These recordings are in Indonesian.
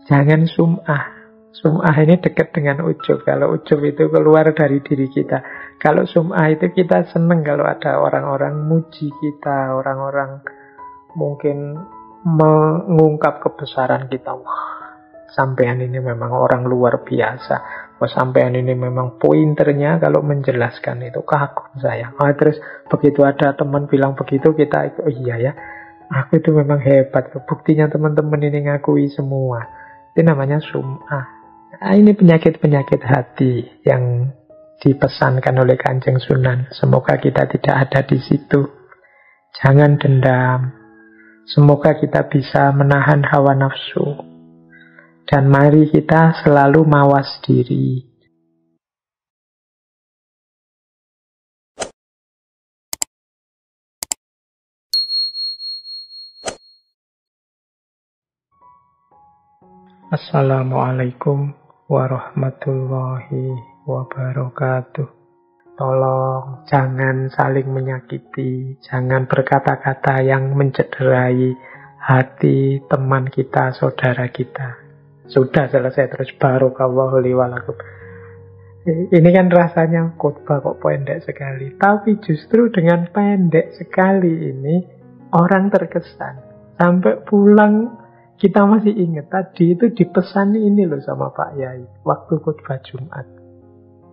Jangan sum'ah. Sum'ah ini dekat dengan ujub. Kalau ujub itu keluar dari diri kita. Kalau sum'ah itu kita seneng kalau ada orang-orang muji kita, orang-orang mungkin mengungkap kebesaran kita. Wah, sampean ini memang orang luar biasa. Wah, sampean ini memang pointernya kalau menjelaskan itu kagum saya. Terus begitu ada teman bilang begitu, kita oh iya ya, aku itu memang hebat. Buktinya teman-teman ini ngakui semua. Itu namanya sum'ah. Ini penyakit-penyakit hati yang dipesankan oleh Kanjeng Sunan. Semoga kita tidak ada di situ. Jangan dendam. Semoga kita bisa menahan hawa nafsu. Dan mari kita selalu mawas diri. Assalamualaikum warahmatullahi wabarakatuh. Tolong jangan saling menyakiti, jangan berkata-kata yang mencederai hati teman kita, saudara kita. Sudah selesai terus barokallahu li wa lakum. Ini kan rasanya khotbah kok pendek sekali, tapi justru dengan pendek sekali ini orang terkesan. Sampai pulang kita masih ingat tadi itu dipesan ini loh sama Pak Yai waktu khotbah Jumat.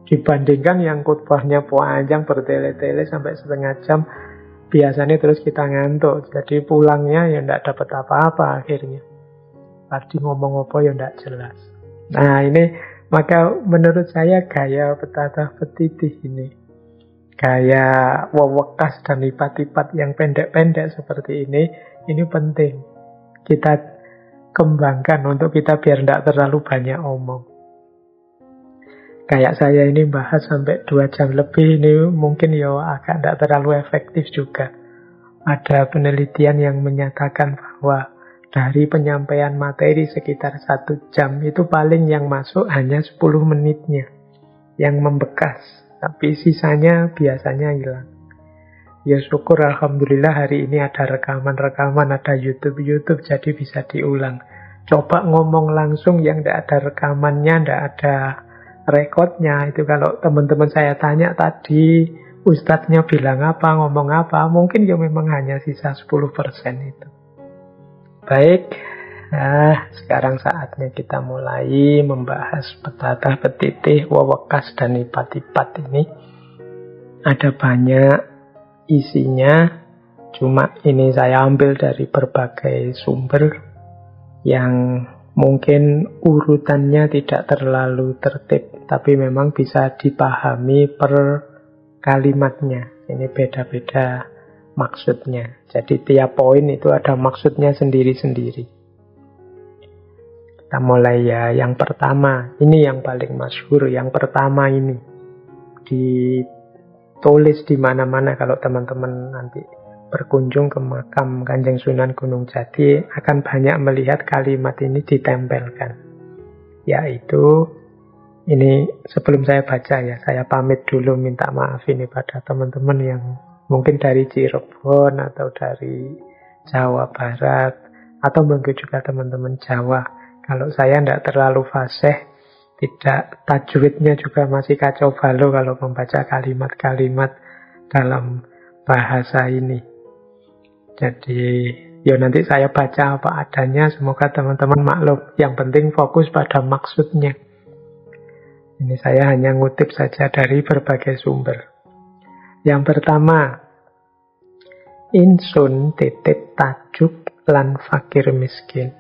Dibandingkan yang khotbahnya panjang bertele-tele sampai setengah jam, biasanya terus kita ngantuk. Jadi pulangnya ya tidak dapat apa-apa akhirnya. Tadi ngomong apa ya tidak jelas. Nah ini, maka menurut saya gaya Petatah Petitih ini, gaya wewekas dan lipat-lipat yang pendek-pendek seperti ini penting. Kita kembangkan untuk kita biar tidak terlalu banyak omong. Kayak saya ini bahas sampai 2 jam lebih ini mungkin ya agak tidak terlalu efektif juga. Ada penelitian yang menyatakan bahwa dari penyampaian materi sekitar 1 jam itu paling yang masuk hanya 10 menitnya yang membekas. Tapi sisanya biasanya hilang. Ya syukur alhamdulillah hari ini ada rekaman-rekaman, ada YouTube jadi bisa diulang. Coba ngomong langsung yang tidak ada rekamannya, tidak ada rekodnya. Itu kalau teman-teman saya tanya tadi ustadznya bilang apa, ngomong apa, mungkin ya memang hanya sisa 10% itu. Baik, sekarang saatnya kita mulai membahas Petatah Petitih, wewekas dan lipat-lipat ini. Ada banyak isinya, cuma ini saya ambil dari berbagai sumber yang mungkin urutannya tidak terlalu tertib, tapi memang bisa dipahami per kalimatnya. Ini beda-beda maksudnya. Jadi tiap poin itu ada maksudnya sendiri-sendiri. Kita mulai ya. Yang pertama, ini yang paling masyhur. Yang pertama ini ditulis di mana-mana. Kalau teman-teman nanti berkunjung ke makam Kanjeng Sunan Gunung Jati akan banyak melihat kalimat ini ditempelkan. Yaitu, ini sebelum saya baca ya, saya pamit dulu minta maaf ini pada teman-teman yang mungkin dari Cirebon atau dari Jawa Barat atau mungkin juga teman-teman Jawa. Kalau saya tidak terlalu fasih, tidak tajwidnya juga masih kacau balau kalau membaca kalimat-kalimat dalam bahasa ini. Jadi ya nanti saya baca apa adanya, semoga teman-teman maklum. Yang penting fokus pada maksudnya. Ini saya hanya ngutip saja dari berbagai sumber. Yang pertama, Insun titip tajuk lan fakir miskin.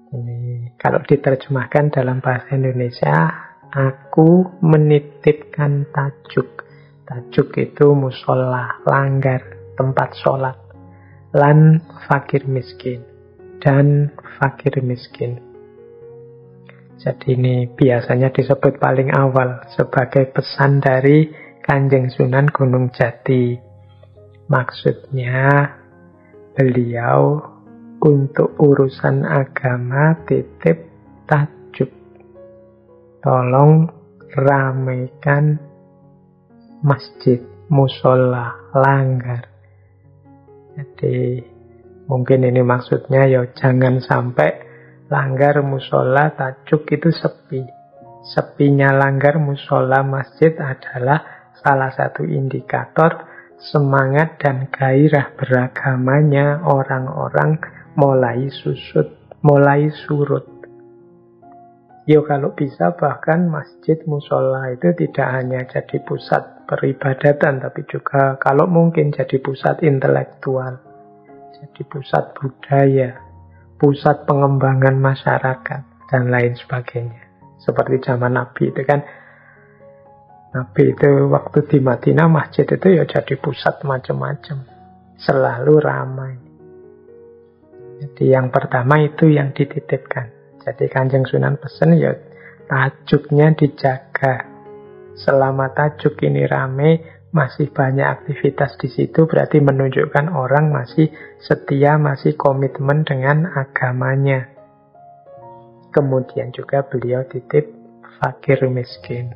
Ini kalau diterjemahkan dalam bahasa Indonesia, aku menitipkan tajuk. Tajuk itu musola, langgar, tempat sholat. Lan fakir miskin. Dan fakir miskin. Jadi ini biasanya disebut paling awal sebagai pesan dari Kanjeng Sunan Gunung Jati. Maksudnya beliau untuk urusan agama titip tajuk. Tolong ramaikan masjid, musola, langgar. Jadi mungkin ini maksudnya ya jangan sampai langgar musola tajuk itu sepi. Sepinya langgar musola masjid adalah salah satu indikator semangat dan gairah beragamanya orang-orang mulai surut. Yo kalau bisa bahkan masjid musola itu tidak hanya jadi pusat peribadatan, tapi juga kalau mungkin jadi pusat intelektual, jadi pusat budaya, pusat pengembangan masyarakat, dan lain sebagainya. Seperti zaman Nabi itu kan, Nabi itu waktu di Madinah, masjid itu ya jadi pusat macam-macam, selalu ramai. Jadi yang pertama itu yang dititipkan. Jadi Kanjeng Sunan pesen ya tajuknya dijaga. Selama tajuk ini rame, masih banyak aktivitas di situ, berarti menunjukkan orang masih setia, masih komitmen dengan agamanya. Kemudian juga beliau titip fakir miskin.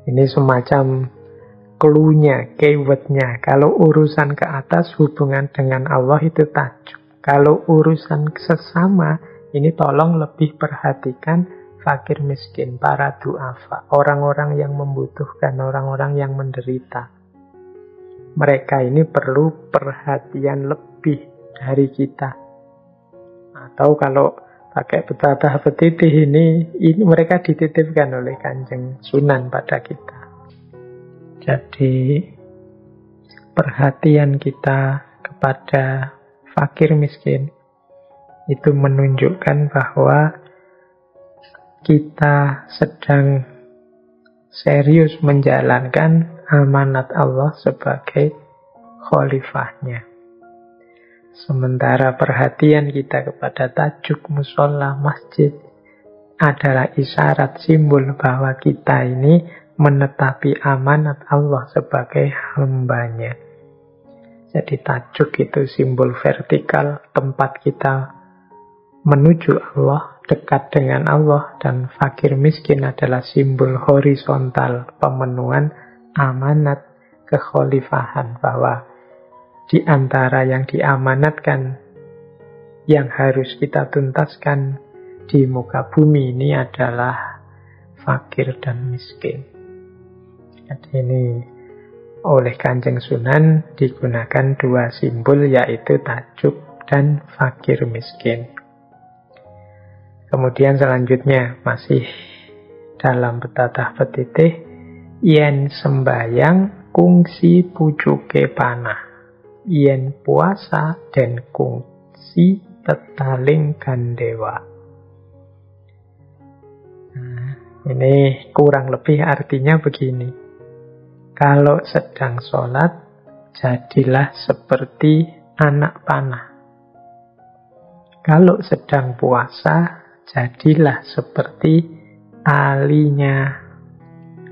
Ini semacam clue-nya, keyword-nya. Kalau urusan ke atas hubungan dengan Allah itu tajuk. Kalau urusan sesama, ini tolong lebih perhatikan fakir miskin, para du'afa, orang-orang yang membutuhkan, orang-orang yang menderita. Mereka ini perlu perhatian lebih dari kita. Atau kalau pakai betata petitih ini mereka dititipkan oleh Kanjeng Sunan pada kita. Jadi perhatian kita kepada fakir miskin itu menunjukkan bahwa kita sedang serius menjalankan amanat Allah sebagai khalifahnya. Sementara perhatian kita kepada tajuk musola masjid adalah isyarat simbol bahwa kita ini menetapi amanat Allah sebagai hambanya. Jadi tajuk itu simbol vertikal, tempat kita menuju Allah, dekat dengan Allah, dan fakir miskin adalah simbol horizontal, pemenuhan amanat kekhalifahan, bahwa di antara yang diamanatkan, yang harus kita tuntaskan di muka bumi ini adalah fakir dan miskin. Jadi ini oleh Kanjeng Sunan digunakan dua simbol, yaitu tajuk dan fakir miskin. Kemudian selanjutnya masih dalam betatah petitih, yen sembayang kungsi pucuke panah, yen puasa dan kungsi tetaling gandewa. Nah, ini kurang lebih artinya begini. Kalau sedang sholat, jadilah seperti anak panah. Kalau sedang puasa, jadilah seperti talinya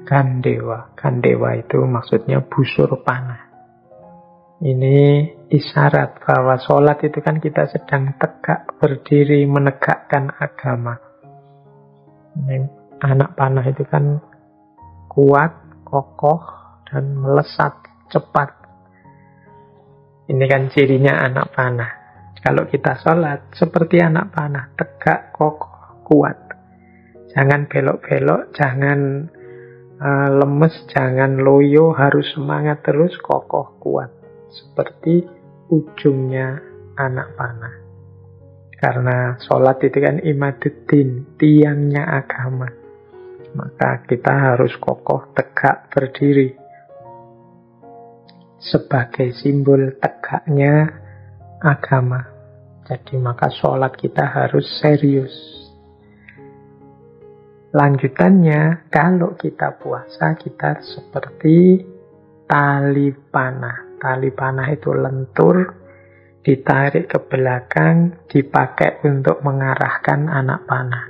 gandewa. Gandewa itu maksudnya busur panah. Ini isyarat bahwa sholat itu kan kita sedang tegak berdiri menegakkan agama. Ini anak panah itu kan kuat, kokoh, dan melesat cepat. Ini kan cirinya anak panah. Kalau kita sholat seperti anak panah, tegak, kokoh, kuat. Jangan belok-belok, jangan lemes, jangan loyo, harus semangat terus, kokoh, kuat. Seperti ujungnya anak panah. Karena sholat itu kan imaduddin, tiangnya agama. Maka kita harus kokoh, tegak, berdiri. Sebagai simbol tegaknya agama. Jadi maka sholat kita harus serius. Lanjutannya, kalau kita puasa, kita seperti tali panah. Tali panah itu lentur, ditarik ke belakang, dipakai untuk mengarahkan anak panah.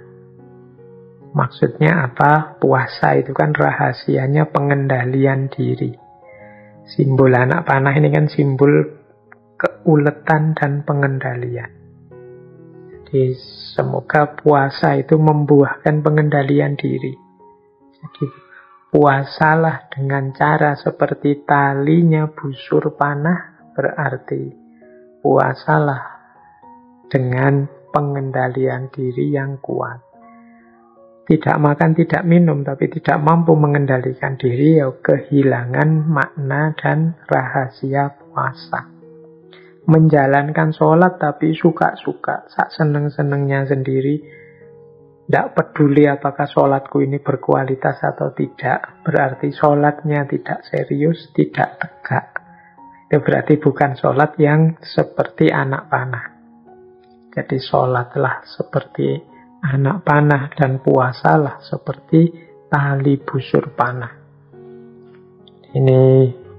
Maksudnya apa? Puasa itu kan rahasianya pengendalian diri. Simbol anak panah ini kan simbol keuletan dan pengendalian. Jadi semoga puasa itu membuahkan pengendalian diri. Jadi puasalah dengan cara seperti talinya busur panah, berarti puasalah dengan pengendalian diri yang kuat. Tidak makan, tidak minum, tapi tidak mampu mengendalikan diri, ya kehilangan makna dan rahasia puasa. Menjalankan sholat tapi suka-suka, sak seneng-senengnya sendiri, tidak peduli apakah sholatku ini berkualitas atau tidak, berarti sholatnya tidak serius, tidak tegak. Itu berarti bukan sholat yang seperti anak panah. Jadi sholatlah seperti anak panah dan puasalah seperti tali busur panah. Ini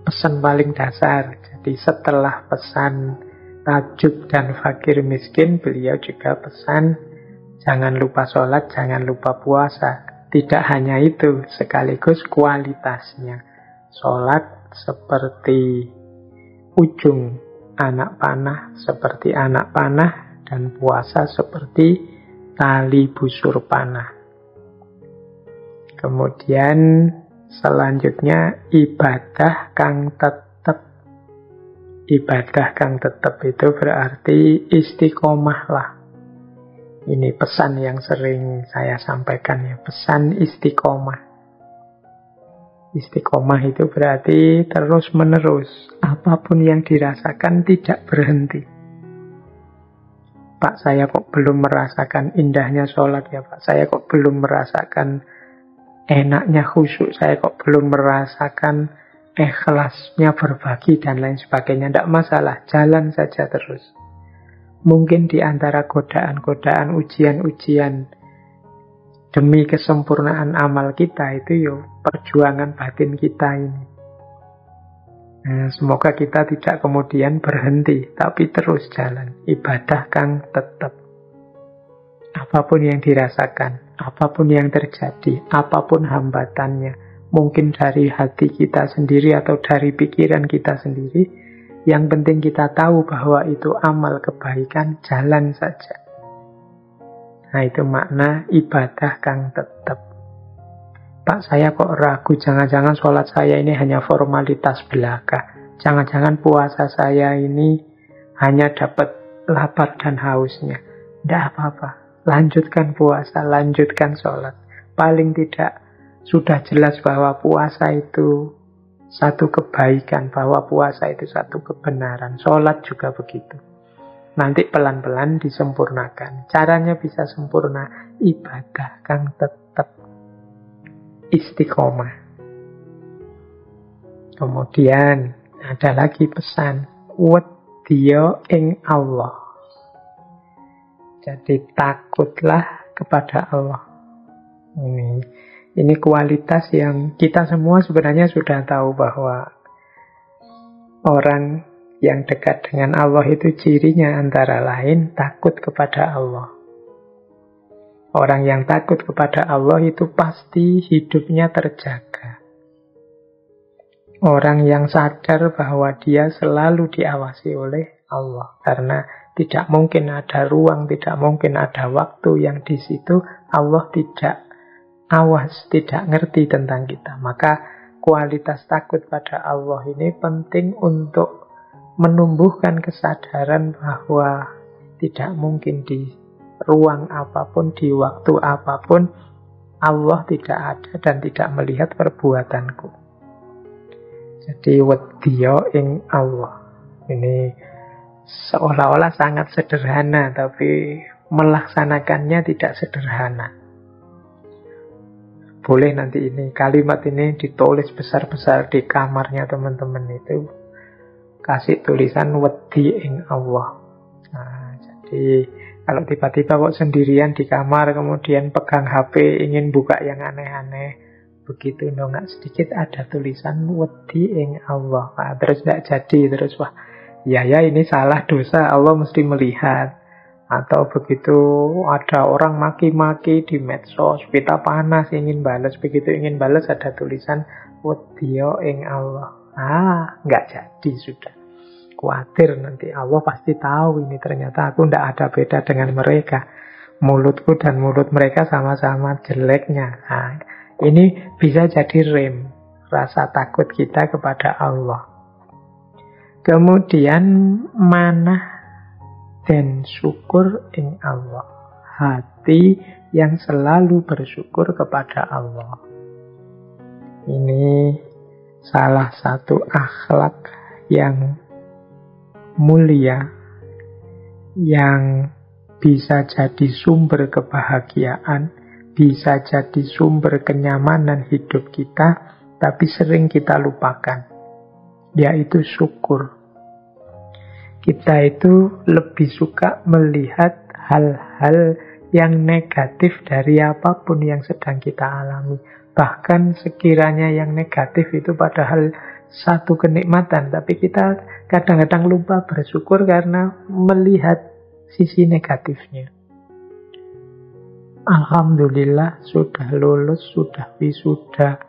pesan paling dasar. Jadi setelah pesan tajuk dan fakir miskin, beliau juga pesan jangan lupa sholat, jangan lupa puasa. Tidak hanya itu, sekaligus kualitasnya. Sholat seperti ujung anak panah, seperti anak panah, dan puasa seperti tali busur panah. Kemudian selanjutnya ibadah kang tetep. Ibadah kang tetep itu berarti istiqomah lah. Ini pesan yang sering saya sampaikan ya, pesan istiqomah. Istiqomah itu berarti terus menerus, apapun yang dirasakan tidak berhenti. Pak, saya kok belum merasakan indahnya sholat ya Pak, saya kok belum merasakan enaknya khusyuk, saya kok belum merasakan ikhlasnya berbagi dan lain sebagainya. Tidak masalah, jalan saja terus. Mungkin di antara godaan-godaan, ujian-ujian demi kesempurnaan amal kita itu yo perjuangan batin kita ini. Nah, semoga kita tidak kemudian berhenti, tapi terus jalan. Ibadah kang tetap. Apapun yang dirasakan, apapun yang terjadi, apapun hambatannya, mungkin dari hati kita sendiri atau dari pikiran kita sendiri, yang penting kita tahu bahwa itu amal kebaikan, jalan saja. Nah, itu makna ibadah kang tetap. Pak, saya kok ragu, jangan-jangan sholat saya ini hanya formalitas belaka. Jangan-jangan puasa saya ini hanya dapat lapar dan hausnya. Tidak apa-apa, lanjutkan puasa, lanjutkan sholat. Paling tidak sudah jelas bahwa puasa itu satu kebaikan, bahwa puasa itu satu kebenaran. Sholat juga begitu. Nanti pelan-pelan disempurnakan. Caranya bisa sempurna. Ibadah kang tetap istiqomah. Kemudian ada lagi pesan, wedya ing Allah. Jadi takutlah kepada Allah. Ini kualitas yang kita semua sebenarnya sudah tahu bahwa orang yang dekat dengan Allah itu cirinya antara lain takut kepada Allah. Orang yang takut kepada Allah itu pasti hidupnya terjaga. Orang yang sadar bahwa dia selalu diawasi oleh Allah. Karena tidak mungkin ada ruang, tidak mungkin ada waktu yang di situ Allah tidak awas, tidak ngerti tentang kita. Maka kualitas takut pada Allah ini penting untuk menumbuhkan kesadaran bahwa tidak mungkin di ruang apapun, di waktu apapun, Allah tidak ada dan tidak melihat perbuatanku. Jadi wedya ing Allah. Ini seolah-olah sangat sederhana, tapi melaksanakannya tidak sederhana. Boleh nanti ini kalimat ini ditulis besar-besar di kamarnya teman-teman itu. Kasih tulisan wedi ing Allah. Nah, jadi kalau tiba-tiba kok sendirian di kamar kemudian pegang HP ingin buka yang aneh-aneh, begitu nongak sedikit ada tulisan wedi ing Allah. Nah, terus tidak jadi, terus wah, ya ini salah dosa, Allah mesti melihat. Atau begitu ada orang maki-maki di medsos, kita panas ingin balas, begitu ingin balas ada tulisan wedi ing Allah. Nggak jadi sudah. Khawatir nanti Allah pasti tahu ini ternyata aku nggak ada beda dengan mereka. Mulutku dan mulut mereka sama-sama jeleknya. Nah, ini bisa jadi rem rasa takut kita kepada Allah. Kemudian manah dan syukur ing Allah. Hati yang selalu bersyukur kepada Allah. Ini salah satu akhlak yang mulia, yang bisa jadi sumber kebahagiaan, bisa jadi sumber kenyamanan hidup kita, tapi sering kita lupakan, yaitu syukur. Kita itu lebih suka melihat hal-hal yang negatif dari apapun yang sedang kita alami. Bahkan sekiranya yang negatif itu padahal satu kenikmatan, tapi kita kadang-kadang lupa bersyukur karena melihat sisi negatifnya. Alhamdulillah sudah lulus, sudah wisuda.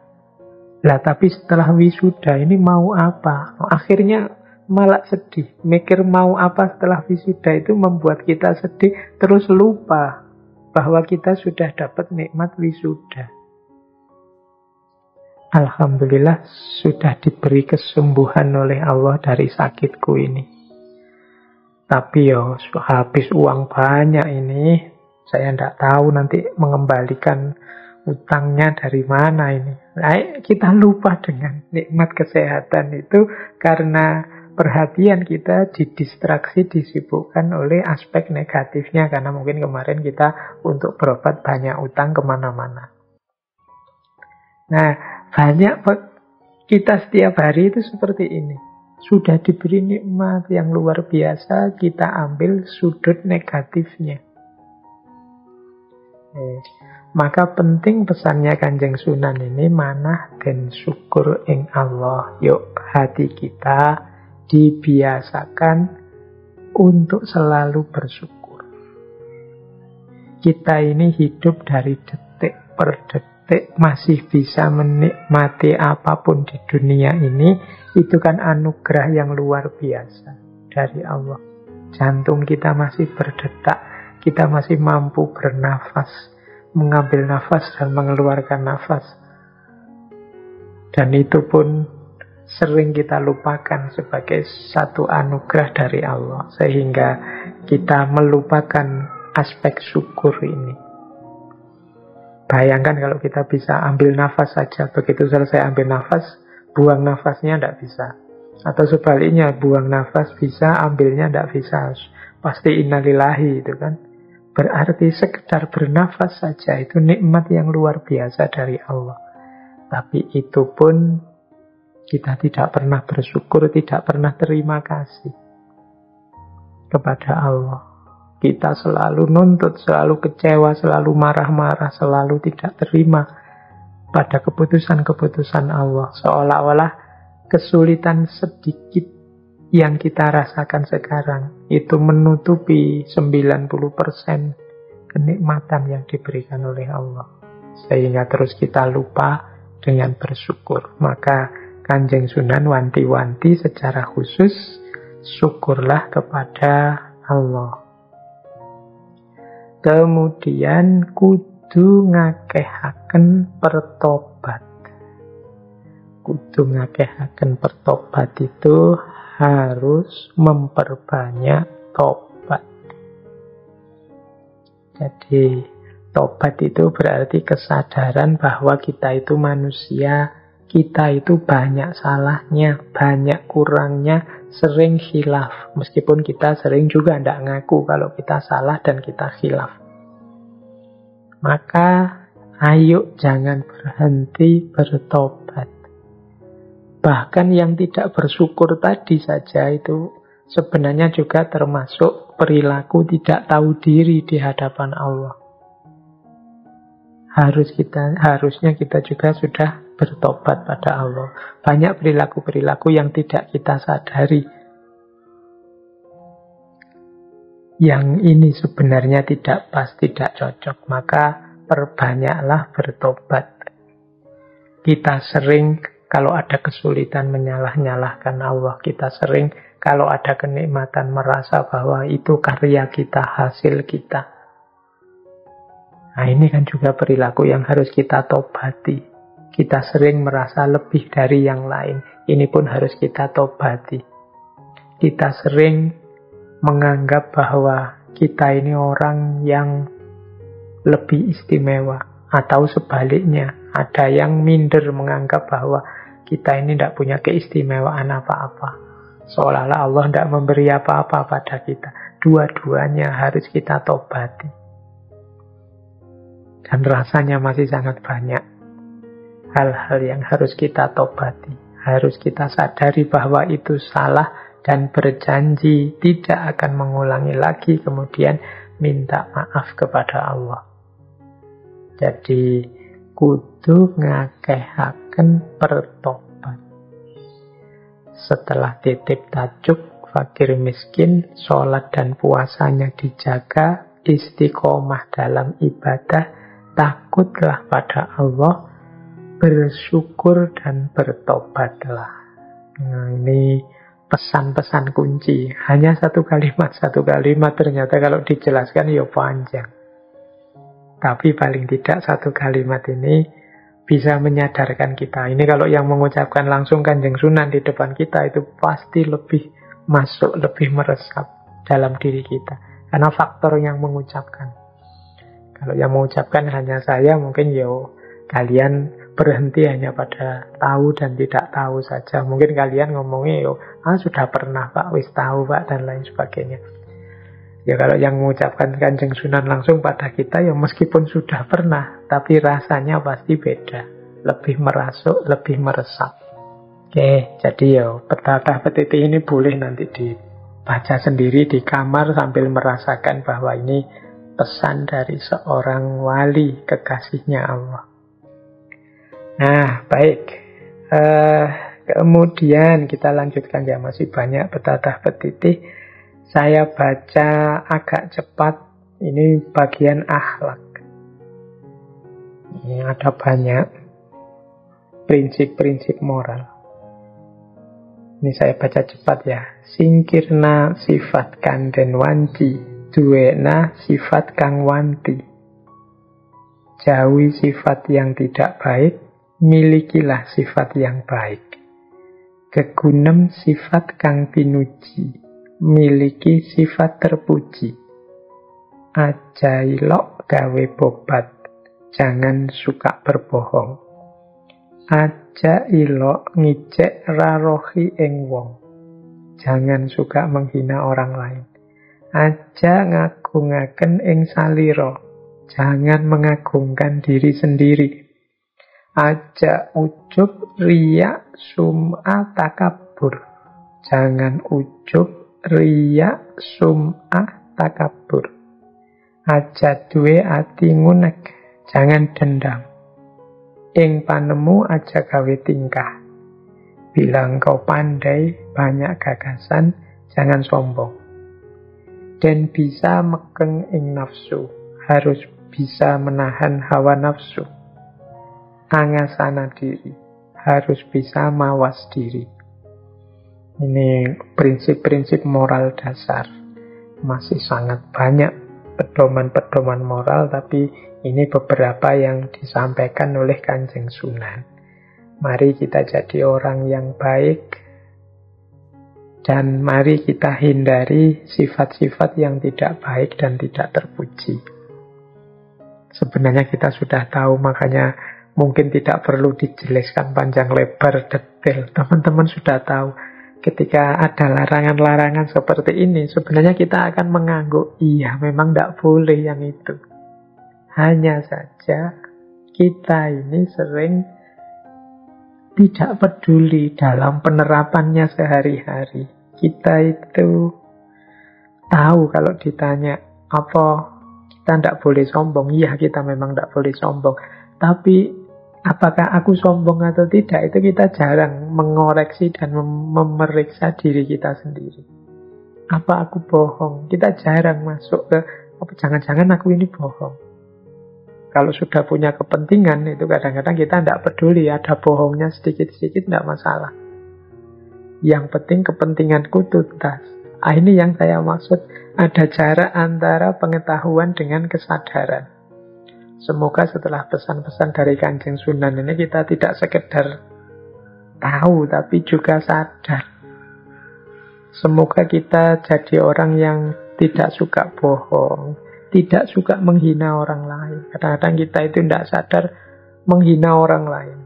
Lah tapi setelah wisuda ini mau apa? Akhirnya malah sedih. Mikir mau apa setelah wisuda itu membuat kita sedih, terus lupa bahwa kita sudah dapat nikmat wisuda. Alhamdulillah sudah diberi kesembuhan oleh Allah dari sakitku ini. Tapi habis uang banyak ini, saya tidak tahu nanti mengembalikan utangnya dari mana ini. Nah, kita lupa dengan nikmat kesehatan itu karena perhatian kita didistraksi, disibukkan oleh aspek negatifnya. Karena mungkin kemarin kita untuk berobat banyak utang kemana-mana. Nah, banyak kita setiap hari itu seperti ini. Sudah diberi nikmat yang luar biasa, kita ambil sudut negatifnya. Maka penting pesannya Kanjeng Sunan ini, manah dan syukur ing Allah. Yuk hati kita dibiasakan untuk selalu bersyukur. Kita ini hidup dari detik per detik, masih bisa menikmati apapun di dunia ini, itu kan anugerah yang luar biasa dari Allah. Jantung kita masih berdetak, kita masih mampu bernafas, mengambil nafas dan mengeluarkan nafas. Dan itu pun sering kita lupakan sebagai satu anugerah dari Allah, sehingga kita melupakan aspek syukur ini. Bayangkan kalau kita bisa ambil nafas saja, begitu selesai ambil nafas, buang nafasnya tidak bisa. Atau sebaliknya, buang nafas bisa, ambilnya tidak bisa. Pasti innalillahi itu kan. Berarti sekedar bernafas saja itu nikmat yang luar biasa dari Allah. Tapi itu pun kita tidak pernah bersyukur, tidak pernah terima kasih kepada Allah. Kita selalu nuntut, selalu kecewa, selalu marah-marah, selalu tidak terima pada keputusan-keputusan Allah. Seolah-olah kesulitan sedikit yang kita rasakan sekarang itu menutupi 90% kenikmatan yang diberikan oleh Allah. Sehingga terus kita lupa dengan bersyukur. Maka Kanjeng Sunan wanti-wanti secara khusus, syukurlah kepada Allah. Kemudian kudu ngakehaken pertobat. Kudu ngakehaken pertobat itu harus memperbanyak tobat. Jadi tobat itu berarti kesadaran bahwa kita itu manusia, kita itu banyak salahnya, banyak kurangnya, sering khilaf. Meskipun kita sering juga tidak ngaku kalau kita salah dan kita khilaf. Maka ayo jangan berhenti bertobat. Bahkan yang tidak bersyukur tadi saja itu sebenarnya juga termasuk perilaku tidak tahu diri di hadapan Allah. Harusnya kita juga sudah bertobat pada Allah. Banyak perilaku-perilaku yang tidak kita sadari. Yang ini sebenarnya tidak pas, tidak cocok. Maka perbanyaklah bertobat. Kita sering kalau ada kesulitan menyalah-nyalahkan Allah. Kita sering kalau ada kenikmatan merasa bahwa itu karya kita, hasil kita. Nah ini kan juga perilaku yang harus kita tobati. Kita sering merasa lebih dari yang lain. Ini pun harus kita tobati. Kita sering menganggap bahwa kita ini orang yang lebih istimewa. Atau sebaliknya, ada yang minder menganggap bahwa kita ini tidak punya keistimewaan apa-apa. Seolah-olah Allah tidak memberi apa-apa pada kita. Dua-duanya harus kita tobati. Dan rasanya masih sangat banyak hal-hal yang harus kita tobati. Harus kita sadari bahwa itu salah dan berjanji tidak akan mengulangi lagi, kemudian minta maaf kepada Allah. Jadi kudu ngakehaken pertobat. Setelah titip tajuk fakir miskin, sholat dan puasanya dijaga, istiqomah dalam ibadah, takutlah pada Allah, bersyukur dan bertobatlah. Nah, ini pesan-pesan kunci. Hanya satu kalimat ternyata kalau dijelaskan ya panjang. Tapi paling tidak satu kalimat ini bisa menyadarkan kita. Ini kalau yang mengucapkan langsung Kanjeng Sunan di depan kita itu pasti lebih masuk, lebih meresap dalam diri kita. Karena faktor yang mengucapkan. Kalau yang mengucapkan hanya saya, mungkin kalian berhenti hanya pada tahu dan tidak tahu saja. Mungkin kalian ngomongnya sudah pernah Pak, wis tahu Pak, dan lain sebagainya. Ya kalau yang mengucapkan Kanjeng Sunan langsung pada kita, ya meskipun sudah pernah, tapi rasanya pasti beda. Lebih merasuk, lebih meresap. Oke, jadi petata petiti ini boleh nanti dibaca sendiri di kamar sambil merasakan bahwa ini pesan dari seorang wali kekasihnya Allah. Nah, baik. Kemudian kita lanjutkan ya, masih banyak petata petiti. Saya baca agak cepat. Ini bagian akhlak. Ini ada banyak prinsip-prinsip moral. Ini saya baca cepat ya. Singkirna sifat kanden wanti, duwena sifat kang wanti. Jauhi sifat yang tidak baik, milikilah sifat yang baik. Kegunem sifat kang pinuji, miliki sifat terpuji. Aja ilok gawe bobat, jangan suka berbohong. Aja ilok ngicek rarohi ing wong, jangan suka menghina orang lain. Aja ngagungaken ing salira, jangan mengagungkan diri sendiri. Aja ujub riya sum'a takabur, jangan ujub riya sum'ah takabur. Aja duwe ati ngunek, jangan dendam. Ing panemu aja gawe tingkah. Bilang kau pandai, banyak gagasan, jangan sombong. Dan bisa mekeng ing nafsu, harus bisa menahan hawa nafsu. Angasana diri, harus bisa mawas diri. Ini prinsip-prinsip moral dasar. Masih sangat banyak pedoman-pedoman moral, tapi ini beberapa yang disampaikan oleh Kanjeng Sunan. Mari kita jadi orang yang baik, dan mari kita hindari sifat-sifat yang tidak baik dan tidak terpuji. Sebenarnya kita sudah tahu, makanya mungkin tidak perlu dijelaskan panjang lebar detail. Teman-teman sudah tahu. Ketika ada larangan-larangan seperti ini, sebenarnya kita akan mengangguk, iya memang tidak boleh yang itu. Hanya saja kita ini sering tidak peduli dalam penerapannya sehari-hari. Kita itu tahu kalau ditanya, apa kita tidak boleh sombong? Iya, kita memang tidak boleh sombong. Tapi apakah aku sombong atau tidak, itu kita jarang mengoreksi dan memeriksa diri kita sendiri. Apa aku bohong? Kita jarang masuk ke, jangan-jangan aku ini bohong. Kalau sudah punya kepentingan, itu kadang-kadang kita tidak peduli, ada bohongnya sedikit-sedikit tidak masalah. Yang penting kepentinganku tuntas. Ini yang saya maksud, ada jarak antara pengetahuan dengan kesadaran. Semoga setelah pesan-pesan dari Kanjeng Sunan ini kita tidak sekedar tahu, tapi juga sadar. Semoga kita jadi orang yang tidak suka bohong, tidak suka menghina orang lain. Kadang-kadang kita itu tidak sadar menghina orang lain.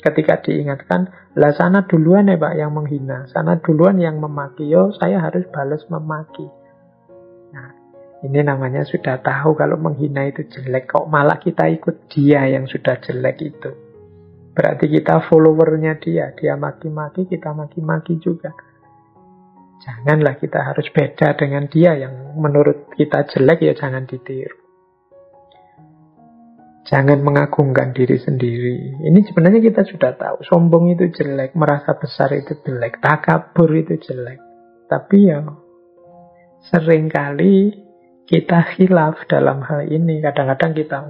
Ketika diingatkan, lah sana duluan ya Pak yang menghina, sana duluan yang memaki, yo saya harus balas memaki. Nah, ini namanya sudah tahu kalau menghina itu jelek, kok malah kita ikut dia yang sudah jelek itu. Berarti kita followernya dia maki-maki, kita maki-maki juga. Janganlah kita harus beda dengan dia yang menurut kita jelek, ya jangan ditiru. Jangan mengagungkan diri sendiri. Ini sebenarnya kita sudah tahu. Sombong itu jelek, merasa besar itu jelek, takabur itu jelek. Tapi ya seringkali kita khilaf dalam hal ini. Kadang-kadang kita,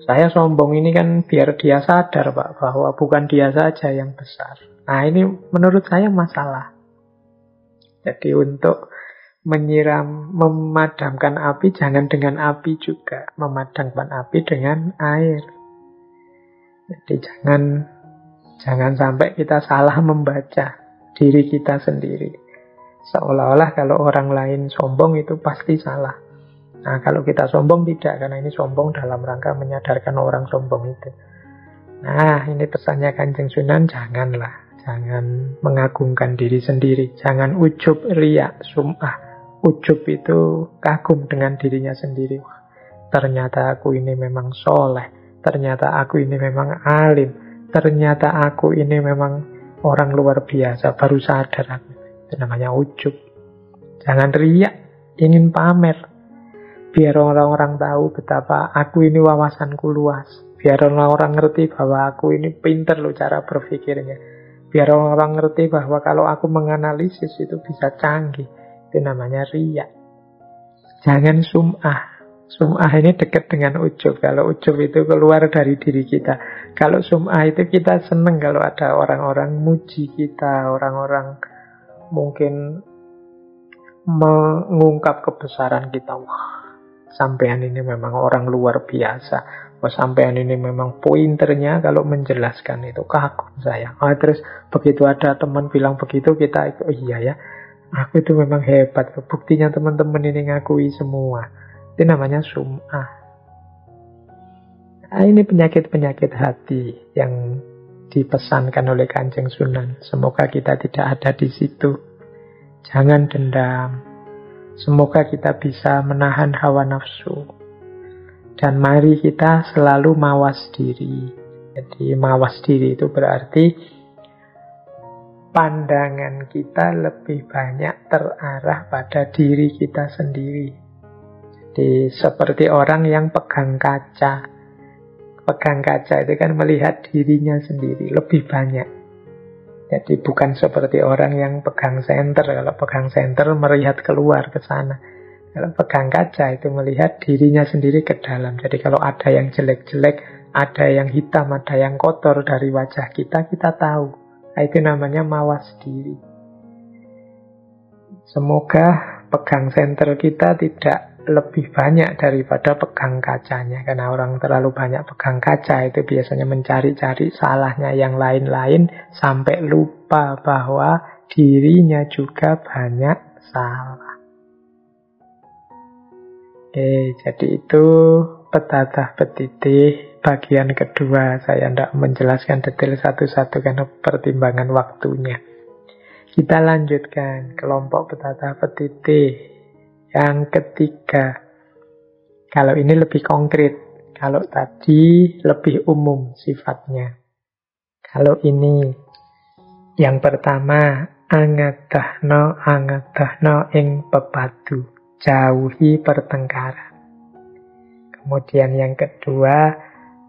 saya sombong ini kan biar dia sadar Pak, bahwa bukan dia saja yang besar. Nah ini menurut saya masalah. Jadi untuk memadamkan api, jangan dengan api juga. Memadamkan api dengan air. Jadi jangan sampai kita salah membaca diri kita sendiri. Seolah-olah kalau orang lain sombong itu pasti salah. Nah kalau kita sombong tidak, karena ini sombong dalam rangka menyadarkan orang sombong itu. Nah ini pesannya Kanjeng Sunan, janganlah. Jangan mengagungkan diri sendiri. Jangan ujub, riya, sum'ah. Ujub itu kagum dengan dirinya sendiri. Wah, ternyata aku ini memang soleh. Ternyata aku ini memang alim. Ternyata aku ini memang orang luar biasa. Baru sadar aku. Itu namanya ujub. Jangan riya, ingin pamer. Biar orang-orang tahu betapa aku ini wawasanku luas. Biar orang-orang ngerti bahwa aku ini pinter loh cara berpikirnya. Biar orang-orang ngerti bahwa kalau aku menganalisis itu bisa canggih. Itu namanya riya. Jangan sum'ah. Sum'ah ini dekat dengan ujub. Kalau ujub itu keluar dari diri kita. Kalau sum'ah itu kita seneng kalau ada orang-orang muji kita. Orang-orang mungkin mengungkap kebesaran kita. Wah, sampean ini memang orang luar biasa. Wah, sampean ini memang pointernya kalau menjelaskan itu. Kagum saya. Terus begitu ada teman bilang begitu, kita oh iya ya. Aku itu memang hebat. Buktinya teman-teman ini ngakui semua. Itu namanya sum'ah. Nah, ini penyakit-penyakit hati yang dipesankan oleh Kanjeng Sunan. Semoga kita tidak ada di situ. Jangan dendam. Semoga kita bisa menahan hawa nafsu. Dan mari kita selalu mawas diri. Jadi mawas diri itu berarti pandangan kita lebih banyak terarah pada diri kita sendiri. Jadi seperti orang yang pegang kaca. Pegang kaca itu kan melihat dirinya sendiri lebih banyak. Jadi bukan seperti orang yang pegang senter. Kalau pegang senter melihat keluar ke sana. Kalau pegang kaca itu melihat dirinya sendiri ke dalam. Jadi kalau ada yang jelek-jelek, ada yang hitam, ada yang kotor dari wajah kita, kita tahu. Itu namanya mawas diri. Semoga pegang senter kita tidak lebih banyak daripada pegang kacanya. Karena orang terlalu banyak pegang kaca itu biasanya mencari-cari salahnya yang lain-lain sampai lupa bahwa dirinya juga banyak salah. Oke, jadi itu petatah petitih bagian kedua. Saya tidak menjelaskan detail satu-satu karena pertimbangan waktunya. Kita lanjutkan kelompok petatah petitih yang ketiga. Kalau ini lebih konkret. Kalau tadi lebih umum sifatnya. Kalau ini yang pertama, angadahno ing pepadu. Jauhi pertengkaran. Kemudian yang kedua,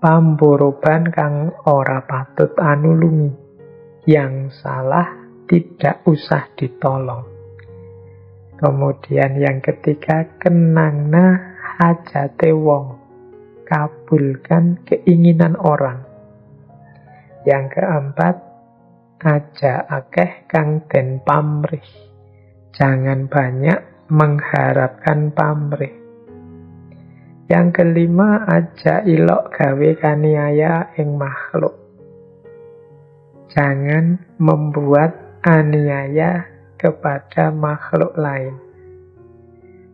pamboroban kang ora patut anulungi. Yang salah tidak usah ditolong. Kemudian yang ketiga, kenangna hajate wong. Kabulkan keinginan orang. Yang keempat, aja akeh kang den pamrih. Jangan banyak mengharapkan pamrih. Yang kelima, aja ilok gawe kaniaya ing makhluk. Jangan membuat aniaya kepada makhluk lain.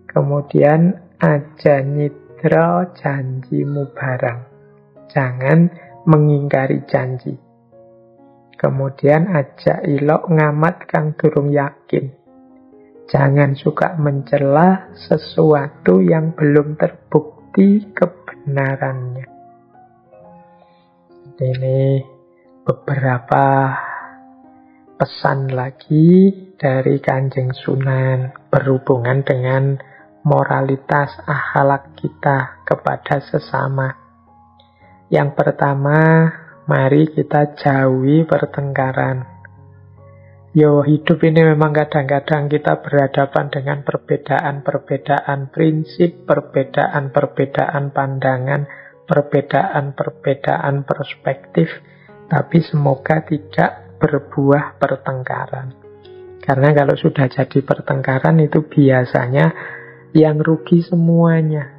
Kemudian aja nyitra janjimu barang. Jangan mengingkari janji. Kemudian aja ilok ngamat kang durung yakin. Jangan suka mencela sesuatu yang belum terbukti kebenarannya. Ini beberapa pesan lagi dari Kanjeng Sunan berhubungan dengan moralitas akhlak kita kepada sesama. Yang pertama, mari kita jauhi pertengkaran. Hidup ini memang kadang-kadang kita berhadapan dengan perbedaan-perbedaan prinsip, perbedaan-perbedaan pandangan, perbedaan-perbedaan perspektif, tapi semoga tidak berbuah pertengkaran. Karena kalau sudah jadi pertengkaran itu biasanya yang rugi semuanya.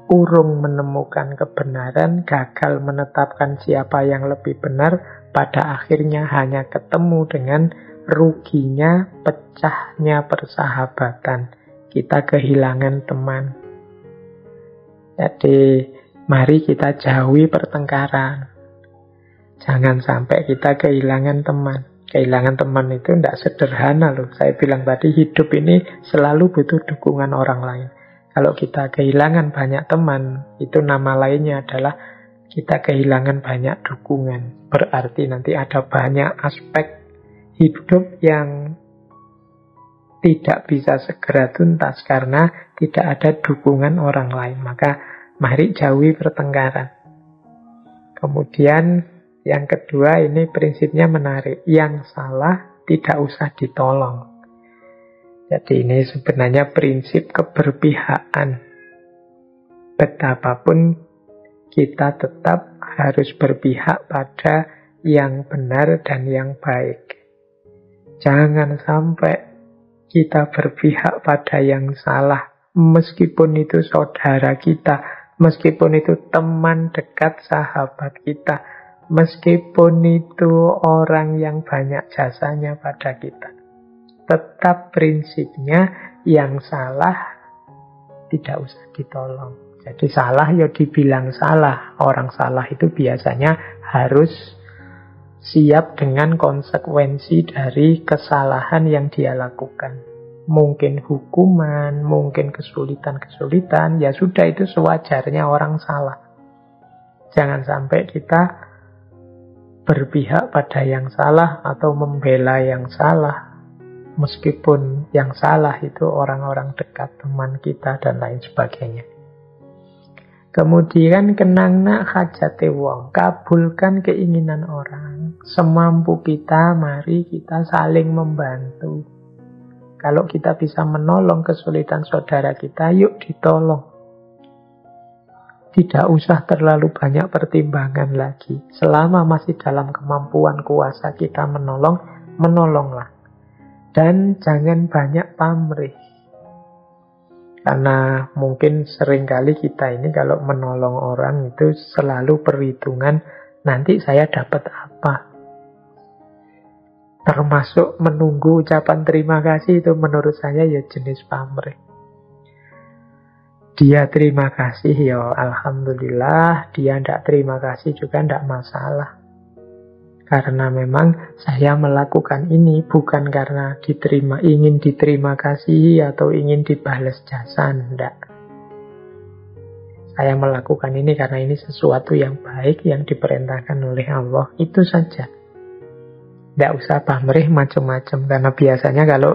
Urung menemukan kebenaran, gagal menetapkan siapa yang lebih benar, pada akhirnya hanya ketemu dengan ruginya, pecahnya persahabatan. Kita kehilangan teman. Jadi, mari kita jauhi pertengkaran. Jangan sampai kita kehilangan teman. Kehilangan teman itu tidak sederhana loh. Saya bilang tadi, hidup ini selalu butuh dukungan orang lain. Kalau kita kehilangan banyak teman, itu nama lainnya adalah kita kehilangan banyak dukungan. Berarti nanti ada banyak aspek hidup yang tidak bisa segera tuntas karena tidak ada dukungan orang lain. Maka mari jauhi pertengkaran. Kemudian yang kedua, ini prinsipnya menarik. Yang salah tidak usah ditolong. Jadi ini sebenarnya prinsip keberpihakan. Betapapun kita tetap harus berpihak pada yang benar dan yang baik. Jangan sampai kita berpihak pada yang salah, meskipun itu saudara kita, meskipun itu teman dekat sahabat kita, meskipun itu orang yang banyak jasanya pada kita. Tetap prinsipnya yang salah tidak usah ditolong. Jadi salah ya dibilang salah. Orang salah itu biasanya harus siap dengan konsekuensi dari kesalahan yang dia lakukan. Mungkin hukuman, mungkin kesulitan-kesulitan, ya sudah, itu sewajarnya orang salah. Jangan sampai kita berpihak pada yang salah atau membela yang salah, meskipun yang salah itu orang-orang dekat, teman kita, dan lain sebagainya. Kemudian kenangna hajate wong, kabulkan keinginan orang. Semampu kita, mari kita saling membantu. Kalau kita bisa menolong kesulitan saudara kita, yuk ditolong. Tidak usah terlalu banyak pertimbangan lagi. Selama masih dalam kemampuan kuasa kita menolong, menolonglah. Dan jangan banyak pamrih. Karena mungkin seringkali kita ini kalau menolong orang itu selalu perhitungan, nanti saya dapat apa. Termasuk menunggu ucapan terima kasih, itu menurut saya ya jenis pamrih. Dia terima kasih, ya alhamdulillah. Dia tidak terima kasih juga tidak masalah. Karena memang saya melakukan ini bukan karena ingin diterima kasih atau ingin dibalas jasa, tidak. Saya melakukan ini karena ini sesuatu yang baik yang diperintahkan oleh Allah. Itu saja. Tidak usah pamrih macam-macam. Karena biasanya kalau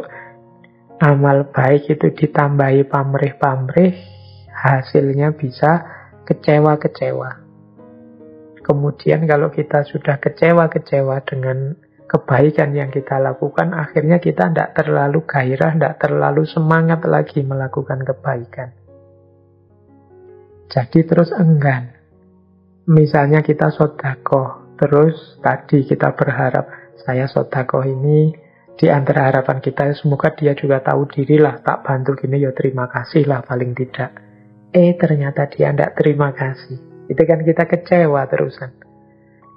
amal baik itu ditambahi pamrih-pamrih, hasilnya bisa kecewa-kecewa. Kemudian kalau kita sudah kecewa-kecewa dengan kebaikan yang kita lakukan, akhirnya kita tidak terlalu gairah, tidak terlalu semangat lagi melakukan kebaikan. Jadi terus enggan. Misalnya kita sedekah, terus tadi kita berharap, saya sedekah ini di antara harapan kita, semoga dia juga tahu diri lah, tak bantu gini ya terima kasih lah paling tidak. Ternyata dia tidak terima kasih. Itu kan kita kecewa terusan.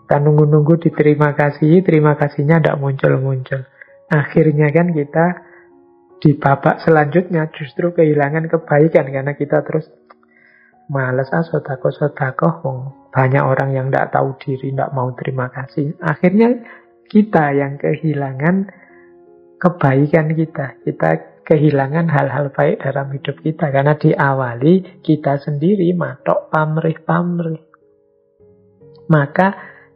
Kita nunggu-nunggu diterima kasih, terima kasihnya tidak muncul-muncul. Akhirnya kan kita di babak selanjutnya justru kehilangan kebaikan karena kita terus males sedekah. Banyak orang yang tidak tahu diri, tidak mau terima kasih. Akhirnya kita yang kehilangan kebaikan kita. Kita kehilangan hal-hal baik dalam hidup kita. Karena diawali kita sendiri matok pamrih-pamrih. Maka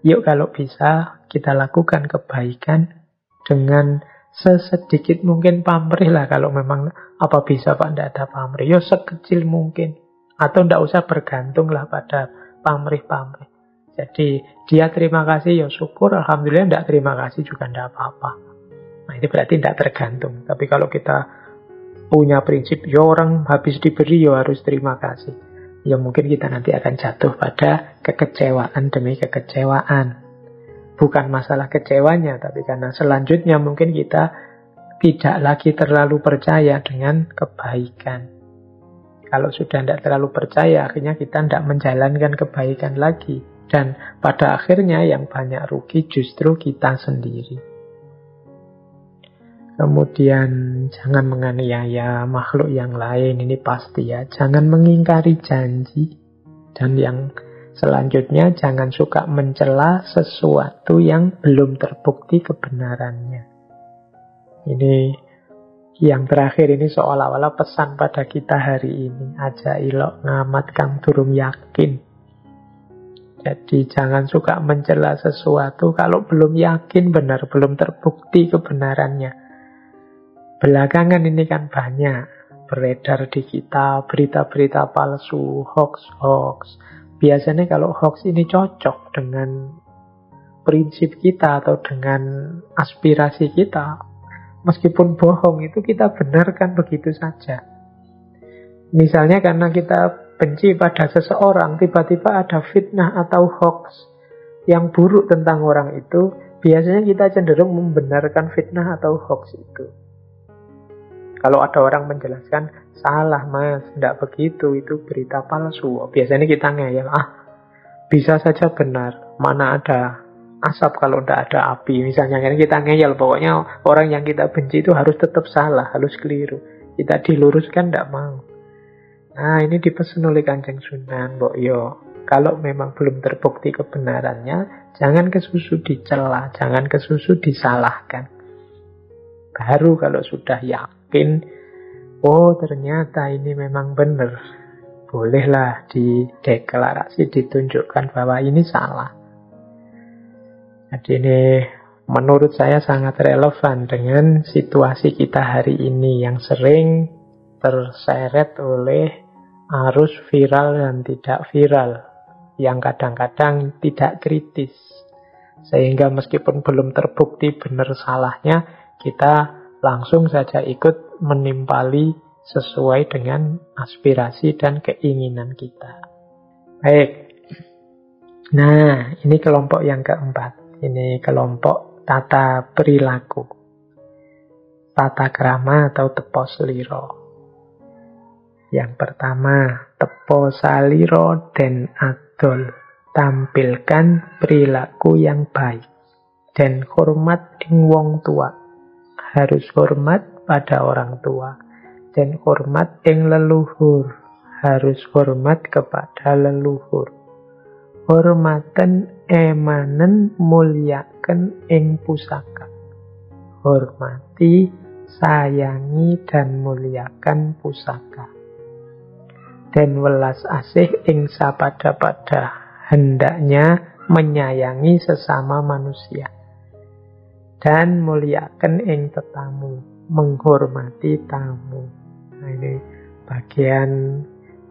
yuk kalau bisa kita lakukan kebaikan dengan sesedikit mungkin pamrih lah. Kalau memang apa bisa Pak tidak ada pamrih. Yuk sekecil mungkin. Atau tidak usah bergantung lah pada pamrih-pamrih. Jadi dia terima kasih ya syukur. Alhamdulillah tidak terima kasih juga tidak apa-apa. Nah itu berarti tidak tergantung. Tapi kalau kita punya prinsip ya orang habis diberi ya harus terima kasih, ya mungkin kita nanti akan jatuh pada kekecewaan demi kekecewaan. Bukan masalah kecewanya, tapi karena selanjutnya mungkin kita tidak lagi terlalu percaya dengan kebaikan. Kalau sudah tidak terlalu percaya, akhirnya kita tidak menjalankan kebaikan lagi. Dan pada akhirnya yang banyak rugi justru kita sendiri. Kemudian jangan menganiaya makhluk yang lain, ini pasti ya. Jangan mengingkari janji. Dan yang selanjutnya jangan suka mencela sesuatu yang belum terbukti kebenarannya. Ini yang terakhir ini seolah-olah pesan pada kita hari ini. Aja ilok ngamat kang durung yakin. Jadi jangan suka mencela sesuatu kalau belum yakin benar, belum terbukti kebenarannya. Belakangan ini kan banyak beredar di kita berita-berita palsu, hoax. Biasanya kalau hoax ini cocok dengan prinsip kita atau dengan aspirasi kita. Meskipun bohong itu kita benarkan begitu saja. Misalnya karena kita benci pada seseorang, tiba-tiba ada fitnah atau hoax yang buruk tentang orang itu, biasanya kita cenderung membenarkan fitnah atau hoax itu. Kalau ada orang menjelaskan, salah mas, tidak begitu, itu berita palsu. Biasanya kita ngeyel, bisa saja benar, mana ada asap kalau tidak ada api. Misalnya kita ngeyel, pokoknya orang yang kita benci itu harus tetap salah, harus keliru. Kita diluruskan, tidak mau. Nah ini dipesan oleh Kanjeng Sunan, Mbok Yo. Kalau memang belum terbukti kebenarannya, jangan kesusu dicela, jangan kesusu disalahkan. Baru kalau sudah yakin, oh ternyata ini memang benar, bolehlah dideklarasi, ditunjukkan bahwa ini salah. Jadi ini menurut saya sangat relevan dengan situasi kita hari ini yang sering terseret oleh arus viral dan tidak viral, yang kadang-kadang tidak kritis. Sehingga meskipun belum terbukti benar salahnya, kita langsung saja ikut menimpali sesuai dengan aspirasi dan keinginan kita. Baik. Nah, ini kelompok yang keempat. Ini kelompok tata perilaku. Tata krama atau tepo sliro. Yang pertama, tepo saliro den adol. Tampilkan perilaku yang baik. Dan hormat ing wong tua. Harus hormat pada orang tua. Dan hormat ing leluhur. Harus hormat kepada leluhur. Hormaten emanen mulyaken ing pusaka. Hormati, sayangi dan muliakan pusaka. Dan welas asih ing sapada-pada, hendaknya menyayangi sesama manusia. Dan muliakan ing tetamu, menghormati tamu. Nah ini bagian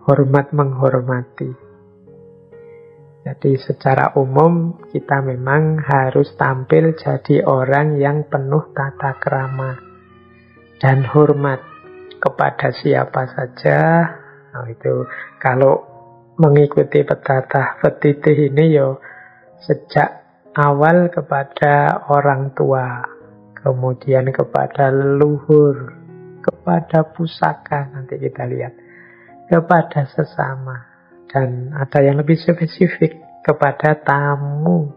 hormat menghormati. Jadi secara umum kita memang harus tampil jadi orang yang penuh tata krama dan hormat kepada siapa saja. Nah, itu kalau mengikuti petatah petitih ini sejak awal kepada orang tua, kemudian kepada leluhur, kepada pusaka, nanti kita lihat, kepada sesama. Dan ada yang lebih spesifik kepada tamu.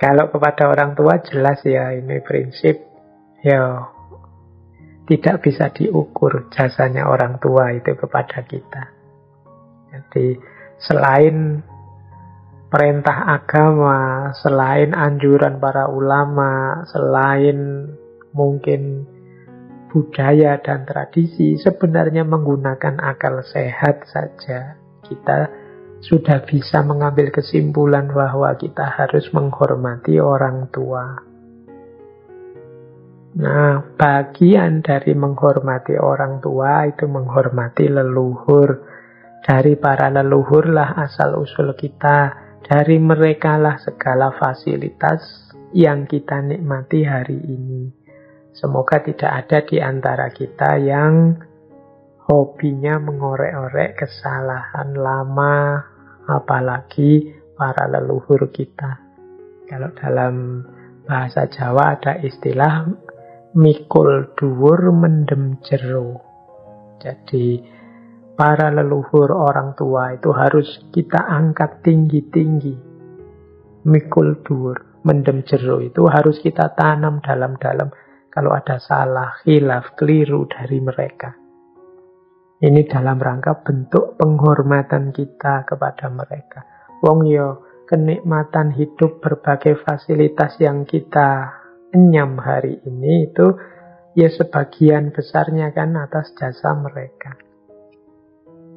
Kalau kepada orang tua jelas ya ini prinsip ya tidak bisa diukur jasanya orang tua itu kepada kita. Jadi selain perintah agama, selain anjuran para ulama, selain mungkin budaya dan tradisi, sebenarnya menggunakan akal sehat saja kita sudah bisa mengambil kesimpulan bahwa kita harus menghormati orang tua. Nah, bagian dari menghormati orang tua itu menghormati leluhur. Dari para leluhurlah asal-usul kita. Dari merekalah segala fasilitas yang kita nikmati hari ini. Semoga tidak ada di antara kita yang hobinya mengorek-orek kesalahan lama, apalagi para leluhur kita. Kalau dalam bahasa Jawa ada istilah mikul dhuwur mendem jero. Jadi para leluhur orang tua itu harus kita angkat tinggi-tinggi. Mikul dhuwur mendem jero itu harus kita tanam dalam-dalam. Kalau ada salah, khilaf, keliru dari mereka. Ini dalam rangka bentuk penghormatan kita kepada mereka. Wong yo kenikmatan hidup berbagai fasilitas yang kita enyam hari ini itu ya sebagian besarnya kan atas jasa mereka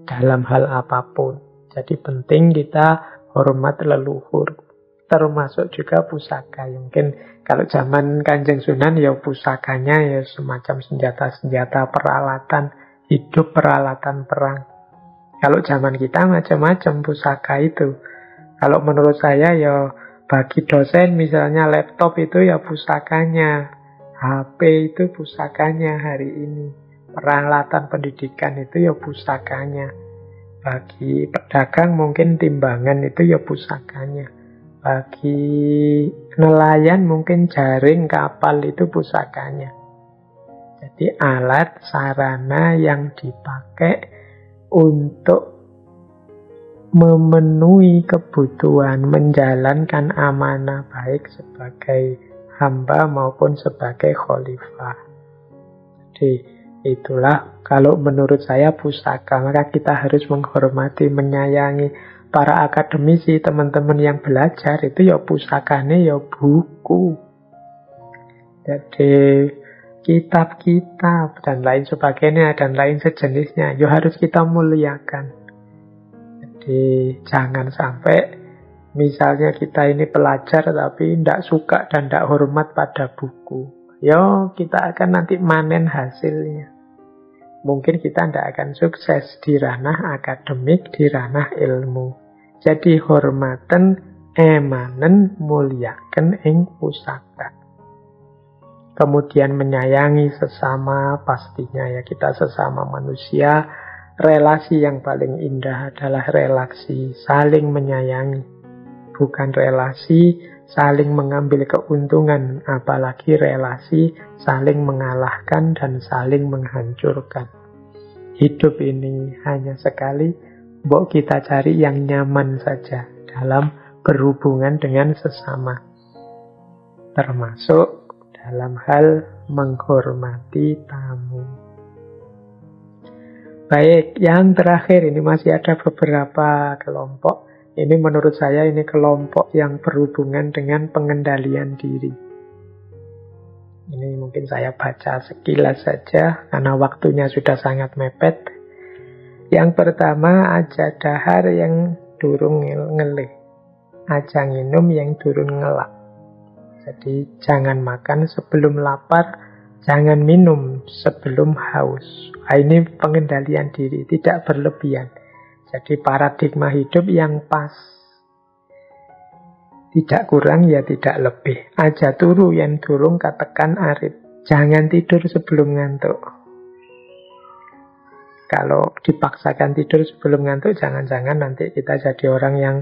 dalam hal apapun. Jadi penting kita hormat leluhur, termasuk juga pusaka. Mungkin kalau zaman Kanjeng Sunan ya pusakanya ya semacam senjata-senjata peralatan hidup, peralatan perang. Kalau zaman kita macam-macam pusaka itu. Kalau menurut saya ya bagi dosen misalnya laptop itu ya pusakanya, HP itu pusakanya hari ini, peralatan pendidikan itu ya pusakanya. Bagi pedagang mungkin timbangan itu ya pusakanya. Bagi nelayan mungkin jaring kapal itu pusakanya. Jadi alat sarana yang dipakai untuk memenuhi kebutuhan, menjalankan amanah baik sebagai hamba maupun sebagai khalifah. Jadi itulah kalau menurut saya pusaka. Maka kita harus menghormati, menyayangi para akademisi, teman-teman yang belajar itu ya pusakanya ya buku. Jadi kitab-kitab dan lain sebagainya dan lain sejenisnya ya harus kita muliakan. Jadi jangan sampai misalnya kita ini pelajar tapi tidak suka dan tidak hormat pada buku. Ya kita akan nanti manen hasilnya. Mungkin kita tidak akan sukses di ranah akademik, di ranah ilmu. Jadi hormatan, emanen, muliakan ing pusaka. Kemudian menyayangi sesama, pastinya ya kita sesama manusia. Relasi yang paling indah adalah relasi saling menyayangi. Bukan relasi saling mengambil keuntungan, apalagi relasi saling mengalahkan dan saling menghancurkan. Hidup ini hanya sekali, mbok kita cari yang nyaman saja dalam berhubungan dengan sesama. Termasuk dalam hal menghormati tamu. Baik, yang terakhir ini masih ada beberapa kelompok. Ini menurut saya ini kelompok yang berhubungan dengan pengendalian diri. Ini mungkin saya baca sekilas saja karena waktunya sudah sangat mepet. Yang pertama, aja dahar yang durung ngelih, aja nginum yang durung ngelak. Jadi jangan makan sebelum lapar, jangan minum sebelum haus. Ini pengendalian diri, tidak berlebihan. Jadi paradigma hidup yang pas. Tidak kurang ya tidak lebih. Aja turu yang durung katekan arep. Jangan tidur sebelum ngantuk. Kalau dipaksakan tidur sebelum ngantuk, jangan-jangan nanti kita jadi orang yang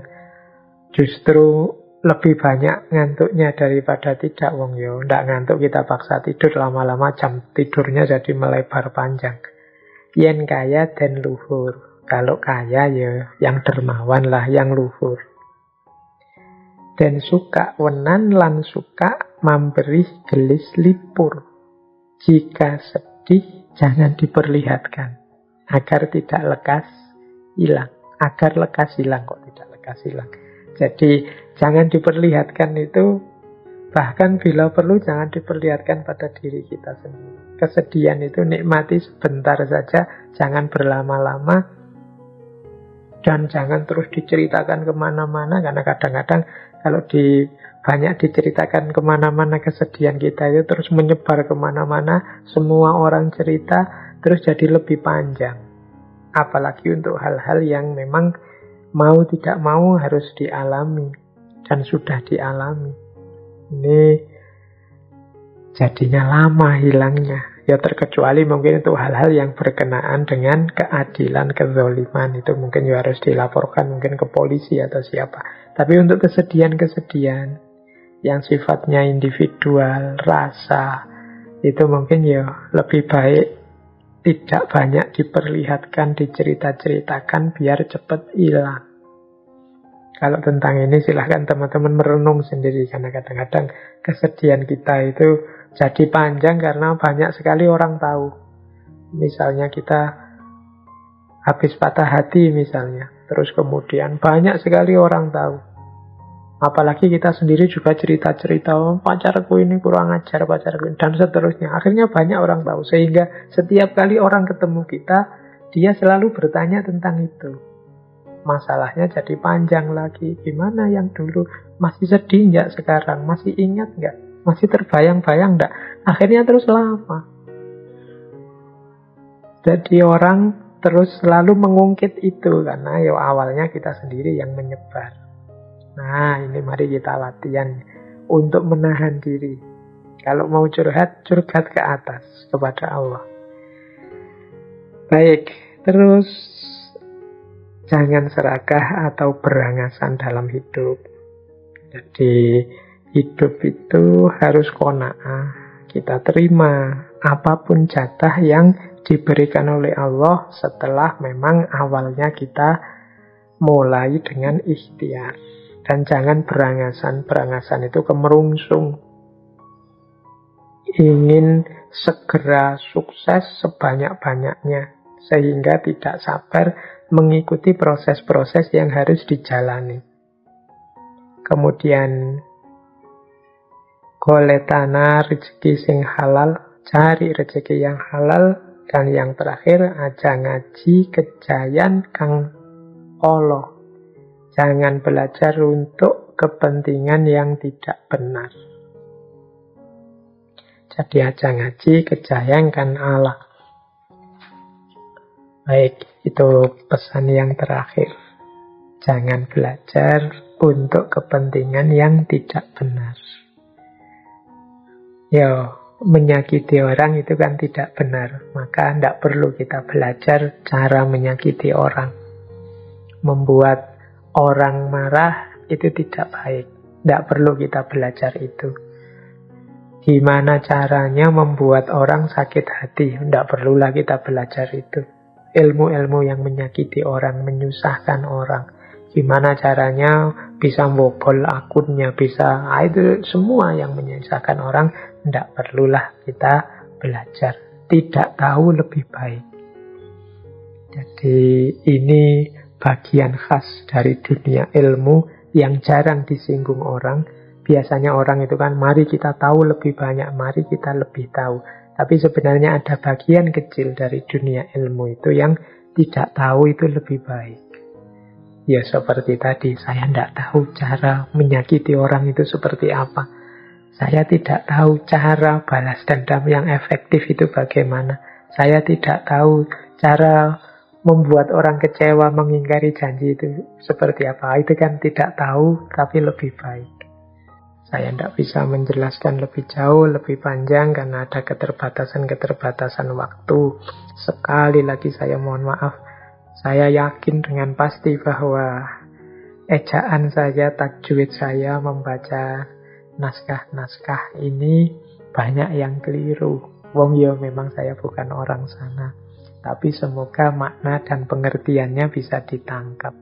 justru lebih banyak ngantuknya daripada tidak. Wong yo, ndak ngantuk kita paksa tidur, lama-lama jam tidurnya jadi melebar panjang. Yen kaya den luhur. Kalau kaya ya yang dermawan lah, yang luhur. Den suka wenan lan suka memberi gelis lipur. Jika sedih, jangan diperlihatkan. Agar tidak lekas hilang. Agar lekas hilang, kok tidak lekas hilang. Jadi, jangan diperlihatkan itu, bahkan bila perlu jangan diperlihatkan pada diri kita sendiri. Kesedihan itu nikmati sebentar saja, jangan berlama-lama. Dan jangan terus diceritakan kemana-mana, karena kadang-kadang kalau banyak diceritakan kemana-mana kesedihan kita itu terus menyebar kemana-mana, semua orang cerita, terus jadi lebih panjang. Apalagi untuk hal-hal yang memang mau tidak mau harus dialami, dan sudah dialami. Ini jadinya lama hilangnya. Ya terkecuali mungkin untuk hal-hal yang berkenaan dengan keadilan, kezaliman, itu mungkin ya harus dilaporkan mungkin ke polisi atau siapa. Tapi untuk kesedihan-kesedihan yang sifatnya individual, rasa, itu mungkin ya lebih baik tidak banyak diperlihatkan, dicerita-ceritakan biar cepat hilang. Kalau tentang ini silahkan teman-teman merenung sendiri, karena kadang-kadang kesedihan kita itu jadi panjang karena banyak sekali orang tahu. Misalnya kita habis patah hati misalnya, terus kemudian banyak sekali orang tahu. Apalagi kita sendiri juga cerita-cerita, oh, pacarku ini kurang ajar, pacarku ini, dan seterusnya. Akhirnya banyak orang tahu, sehingga setiap kali orang ketemu kita, dia selalu bertanya tentang itu. Masalahnya jadi panjang lagi. Gimana yang dulu? Masih sedih nggak sekarang? Masih ingat nggak? Masih terbayang-bayang nggak? Akhirnya terus lama. Jadi orang terus selalu mengungkit itu, karena ya awalnya kita sendiri yang menyebar. Nah, ini mari kita latihan untuk menahan diri. Kalau mau curhat, curhat ke atas, kepada Allah. Baik, terus jangan serakah atau berangasan dalam hidup. Jadi hidup itu harus qanaah. Kita terima apapun jatah yang diberikan oleh Allah setelah memang awalnya kita mulai dengan ikhtiar. Dan jangan berangasan. Berangasan itu kemerungsung. Ingin segera sukses sebanyak-banyaknya. Sehingga tidak sabar mengikuti proses-proses yang harus dijalani. Kemudian goletana rezeki sing halal, cari rezeki yang halal. Dan yang terakhir, aja ngaji kejayan kang Allah. Jangan belajar untuk kepentingan yang tidak benar. Jadi aja ngaji kejayan kan Allah. Baik, itu pesan yang terakhir. Jangan belajar untuk kepentingan yang tidak benar. Yo, menyakiti orang itu kan tidak benar. Maka tidak perlu kita belajar cara menyakiti orang. Membuat orang marah itu tidak baik. Tidak perlu kita belajar itu. Gimana caranya membuat orang sakit hati? Tidak perlulah kita belajar itu. Ilmu-ilmu yang menyakiti orang, menyusahkan orang. Gimana caranya bisa membobol akunnya, bisa itu semua yang menyusahkan orang. Tidak perlulah kita belajar. Tidak tahu lebih baik. Jadi ini bagian khas dari dunia ilmu yang jarang disinggung orang. Biasanya orang itu kan, mari kita tahu lebih banyak, mari kita lebih tahu. Tapi sebenarnya ada bagian kecil dari dunia ilmu itu yang tidak tahu itu lebih baik. Ya seperti tadi, saya tidak tahu cara menyakiti orang itu seperti apa. Saya tidak tahu cara balas dendam yang efektif itu bagaimana. Saya tidak tahu cara membuat orang kecewa, mengingkari janji itu seperti apa. Itu kan tidak tahu, tapi lebih baik. Saya tidak bisa menjelaskan lebih jauh, lebih panjang, karena ada keterbatasan-keterbatasan waktu. Sekali lagi saya mohon maaf. Saya yakin dengan pasti bahwa ejaan saya, tajwid saya membaca naskah-naskah ini banyak yang keliru. Wong yo memang saya bukan orang sana. Tapi semoga makna dan pengertiannya bisa ditangkap.